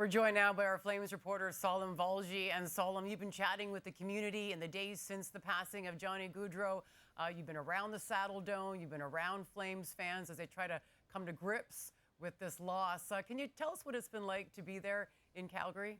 We're joined now by our Flames reporter, Salim Valji. And Salim, you've been chatting with the community in the days since the passing of Johnny Gaudreau. You've been around the Saddledome. You've been around Flames fans as they try to come to grips with this loss. Can you tell us what it's been like to be there in Calgary?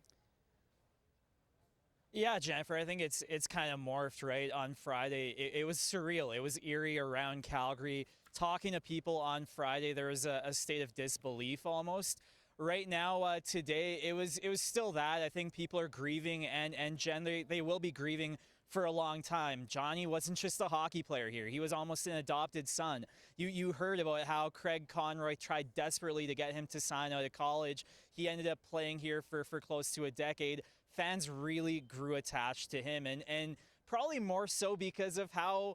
Yeah, Jennifer, I think it's kind of morphed, right? On Friday, it was surreal. It was eerie around Calgary. Talking to people on Friday, there was a state of disbelief almost. Right now, today, it was still that. I think people are grieving, and Jen, they will be grieving for a long time. Johnny wasn't just a hockey player here. He was almost an adopted son. You heard about how Craig Conroy tried desperately to get him to sign out of college. He ended up playing here for close to a decade. Fans really grew attached to him, and probably more so because of how,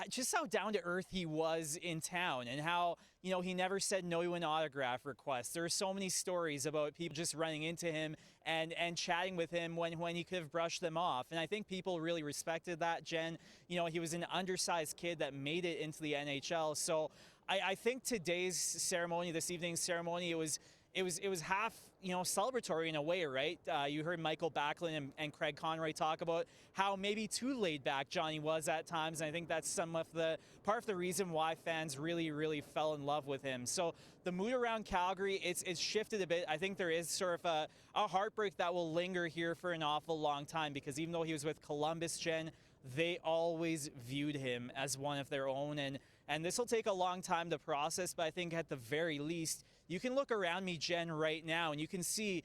just how down to earth he was in town, and how, he never said no to an autograph request. There are so many stories about people just running into him and chatting with him when he could have brushed them off. And I think people really respected that, Jen. He was an undersized kid that made it into the NHL. So I think today's ceremony, this evening's ceremony, it was half, celebratory in a way, right? You heard Michael Backlund and Craig Conroy talk about how maybe too laid back Johnny was at times, and I think that's some of the part of the reason why fans really fell in love with him. So the mood around Calgary, it's shifted a bit. I think there is sort of a heartbreak that will linger here for an awful long time, because even though he was with Columbus, Jen, they always viewed him as one of their own, and this will take a long time to process, but I think at the very least, you can look around me, Jen, right now, and you can see,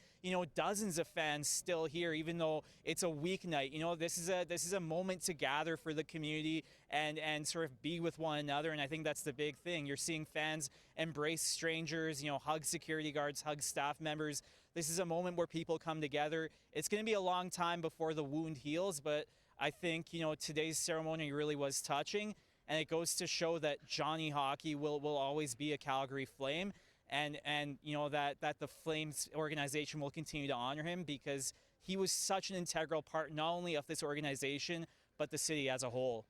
dozens of fans still here, even though it's a weeknight. This is a moment to gather for the community and sort of be with one another, and I think that's the big thing. You're seeing fans embrace strangers, hug security guards, hug staff members. This is a moment where people come together. It's going to be a long time before the wound heals, but I think, today's ceremony really was touching, and it goes to show that Johnny Hockey will always be a Calgary Flame, and that the Flames organization will continue to honor him, because he was such an integral part not only of this organization but the city as a whole.